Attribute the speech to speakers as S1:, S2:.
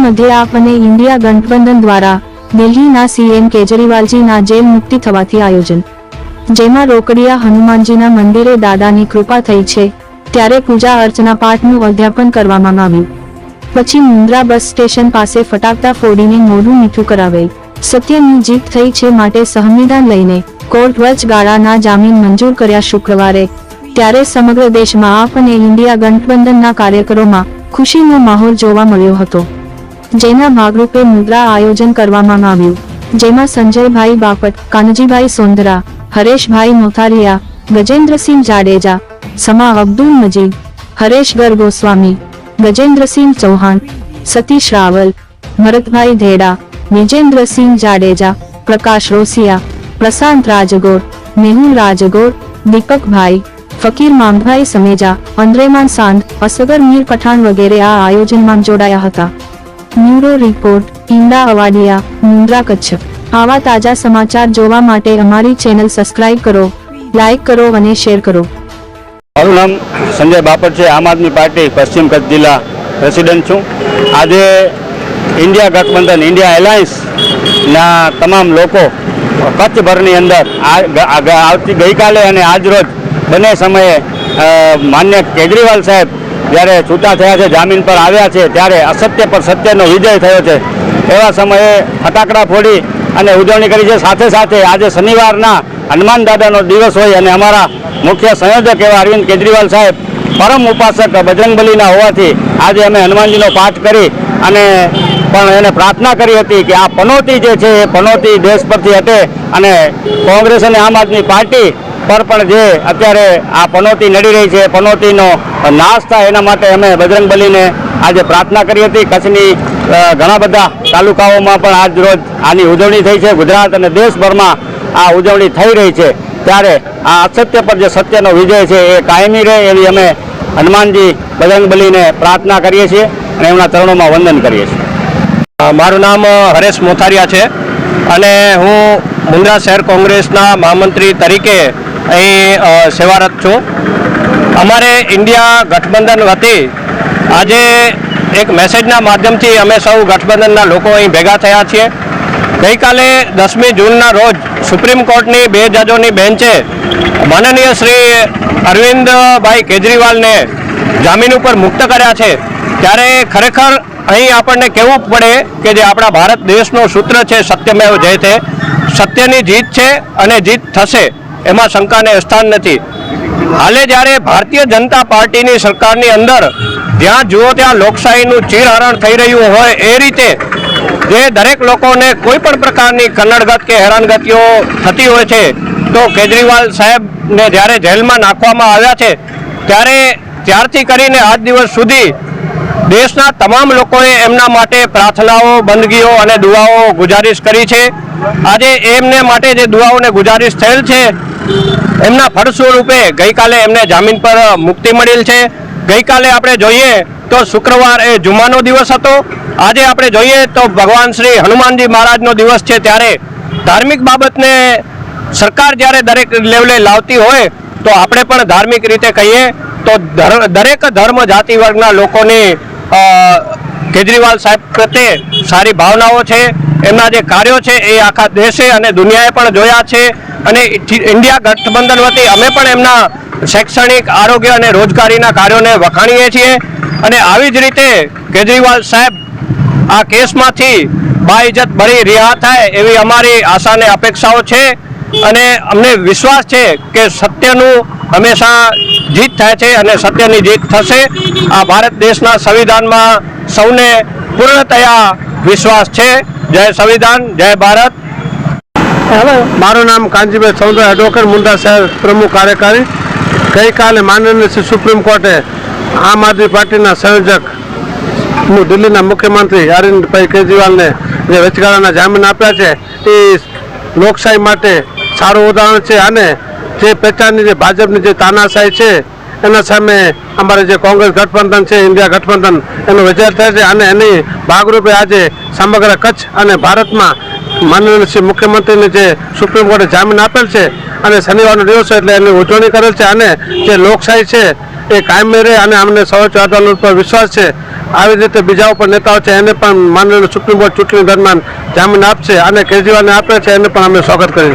S1: મધ્ય આપ અને ઇન્ડિયા ગઠબંધન દ્વારા દિલ્હીના સીએમ કેજરીવાલજીના જેલ મુક્તિ થવાથી આયોજન, જેમાં રોકડિયા હનુમાનજીના મંદિરે દાદાની કૃપા થઈ છે, ત્યારે પૂજા અર્ચના પાઠનું અધ્યાપન કરવામાં આવ્યું. પછી મુન્દ્રા બસ સ્ટેશન પાસે ફટાકડા ફોડીને મોઢું મીઠું કરાવેલ. સત્યની જીત થઈ છે માટે સંવિધાન લઈને કોર્ટ વચગાળાના જામીન મંજૂર કર્યા. શુક્રવારે ત્યારે સમગ્ર દેશમાં આપ અને ઇન્ડિયા ગઠબંધનના કાર્યકરોમાં ખુશીનો માહોલ જોવા મળ્યો હતો, જેના ભાગરૂપે મુદ્રા આયોજન કરવામાં આવ્યું, જેમાં સંજયભાઈ બાપટ, કાનજીભાઈ સોંદરા, હરેશભાઈ મોથારિયા, ગજેન્દ્રસિંહ જાડેજા, સમા અબ્દુલ મજીદ, હરેશ ગર ગોસ્વામી, ગજેન્દ્રસિંહ ચૌહાણ, સતીશ રાવલ, ભરતભાઈ ધેડા, વિજેન્દ્રસિંહ જાડેજા, પ્રકાશ રોસિયા, પ્રશાંત રાજગોર, મેહુલ રાજગોર, દીપકભાઈ, ફકીર માંગભાઈ સમેજા, અંદ્રેમાન સાંધ, અસગર મીર પઠાણ વગેરે આ આયોજનમાં જોડાયા હતા. બ્યુરો રિપોર્ટ, ઈંડા અવાડિયા, મુન્દ્રા, કચ્છ. આવા તાજા સમાચાર જોવા માટે અમારી ચેનલ સબસ્ક્રાઇબ કરો, લાઇક કરો અને શેર કરો.
S2: મારું નામ સંજય બાપટ છે. આમ આદમી પાર્ટી પશ્ચિમ કચ્છ જિલ્લા પ્રેસિડેન્ટ છું. આજે ઇન્ડિયા ગઠબંધન, ઇન્ડિયા એલાયન્સના તમામ લોકો કચ્છભરની અંદર ગઈકાલે અને આજરોજ બંને સમયે માન્ય કેજરીવાલ સાહેબ જ્યારે છૂટા થયા છે, જામીન પર આવ્યા છે, ત્યારે અસત્ય પર સત્યનો વિજય થયો છે. એવા સમયે ફટાકડા ફોડી અને ઉજવણી કરી છે. સાથે સાથે આજે શનિવારના હનુમાન દાદાનો દિવસ હોય અને અમારા મુખ્ય સંયોજક એવા અરવિંદ કેજરીવાલ સાહેબ પરમ ઉપાસક બજરંગબલીના હોવાથી આજે અમે હનુમાનજીનો પાઠ કરી અને પણ એને પ્રાર્થના કરી હતી કે આ પનોતી જે છે એ પનોતી દેશ પરથી હટે અને કોંગ્રેસ અને આમ આદમી પાર્ટી પર પણ જે અત્યારે આ પનોતી નડી રહી છે, પનોતીનો નાશ થાય એના માટે અમે બજરંગબલીને આજે પ્રાર્થના કરી હતી. કચ્છની ઘણા બધા તાલુકાઓમાં પણ આજ રોજ આની ઉજવણી થઈ છે. ગુજરાત અને દેશભરમાં આ ઉજવણી થઈ રહી છે. ત્યારે આ અસત્ય પર જે સત્યનો વિજય છે એ કાયમી રહે એવી અમે હનુમાનજી બજરંગબલીને પ્રાર્થના કરીએ છીએ અને એમના ચરણોમાં વંદન કરીએ છીએ.
S3: મારું નામ હરેશ મોથારિયા છે અને હું મુન્દ્રા શહેર કોંગ્રેસના મહામંત્રી તરીકે અહીં સેવારત છું. અમારે ઇન્ડિયા ગઠબંધન વતી આજે એક મેસેજના માધ્યમથી અમે સૌ ગઠબંધનના લોકો અહીં ભેગા થયા છીએ. ગઈકાલે 10મી જૂનના રોજ સુપ્રીમ કોર્ટની 2 જજોની બેન્ચે માનનીય શ્રી અરવિંદભાઈ કેજરીવાલને જામીન ઉપર મુક્ત કર્યા છે. ત્યારે ખરેખર અહીં આપણને કહેવું પડે કે જે આપણા ભારત દેશનું સૂત્ર છે સત્યમેવ જયતે, સત્યની જીત છે અને જીત થશે, એમાં શંકાને સ્થાન નથી. હાલે જ્યારે ભારતીય જનતા પાર્ટીની સરકારની અંદર જ્યાં જુઓ ત્યાં લોકશાહીનું ચીરહરણ થઈ રહ્યું હોય એ રીતે જે દરેક લોકોને કોઈ પણ પ્રકારની કન્નડગત કે હેરાનગતિઓ થતી હોય છે, તો કેજરીવાલ સાહેબને જ્યારે જેલમાં નાખવામાં આવ્યા છે ત્યારથી કરીને આજ દિવસ સુધી દેશના તમામ લોકોએ એમના માટે પ્રાર્થનાઓ, બંદગીઓ અને દુઆઓ ગુજારિશ કરી છે. આજે એમને માટે જે દુઆઓને ગુજારિશ થયેલ છે એમના ફળ સ્વરૂપે ગઈકાલે એમને જામીન પર મુક્તિ મળેલ છે. ગઈકાલે આપણે જોઈએ તો શુક્રવાર એ જુમ્માનો દિવસ હતો. આજે આપણે જોઈએ તો ભગવાન શ્રી હનુમાનજી મહારાજનો દિવસ છે. ત્યારે ધાર્મિક બાબતને સરકાર જ્યારે દરેક લેવલે લાવતી હોય તો આપણે પણ ધાર્મિક રીતે કહીએ તો દરેક ધર્મ જાતિ વર્ગના લોકોની કેજરીવાલ સાહેબ પ્રત્યે સારી ભાવનાઓ છે. એમના જે કાર્યો છે એ આખા દેશે અને દુનિયાએ પણ જોયા છે અને ઇન્ડિયા ગઠબંધન વતી અમે પણ એમના શૈક્ષણિક, આરોગ્ય અને રોજગારીના કાર્યોને વખાણીએ છીએ. અને આવી જ રીતે કેજરીવાલ સાહેબ આ કેસમાંથી બાઇજ્જત બરી રહ્યા થાય એવી અમારી આશા અને અપેક્ષાઓ છે અને અમને વિશ્વાસ છે કે સત્યનું હંમેશા જીત થાય છે અને સત્યની જીત થશે. આ ભારત દેશના સંવિધાનમાં સૌને પૂર્ણતયા વિશ્વાસ છે. જય સંવિધાન, જય ભારત.
S4: મારું નામ કાનજીભાઈ સોંદરા, એડવોકેટ, મુન્દ્રા શહેર પ્રમુખ કાર્યકારી. ગઈકાલે માનનીય શ્રી સુપ્રીમ કોર્ટે આમ આદમી પાર્ટીના સંયોજક દિલ્હીના મુખ્યમંત્રી અરવિંદભાઈ કેજરીવાલને જે વચગાળાના જામીન આપ્યા છે એ લોકશાહી માટે સારું ઉદાહરણ છે અને જે પ્રચારની જે ભાજપની જે તાનાશાહી છે એના સામે અમારે જે કોંગ્રેસ ગઠબંધન છે, ઇન્ડિયા ગઠબંધન, એનો વિજય થાય છે અને એની ભાગરૂપે આજે સમગ્ર કચ્છ અને ભારતમાં માનનીય શ્રી મુખ્યમંત્રીને જે સુપ્રીમ કોર્ટે જામીન આપેલ છે અને શનિવારનો દિવસ એટલે એની ઉજવણી કરેલ છે અને જે લોકશાહી છે એ કાયમી રહે અને અમને સર્વોચ્ચ અદાલત પર વિશ્વાસ છે. આવી રીતે બીજા ઉપર નેતાઓ છે એને પણ માનનીય સુપ્રીમ કોર્ટ ચૂંટણી દરમિયાન જામીન આપશે અને કેજરીવાલને આપે છે એને પણ અમે સ્વાગત કરીશું.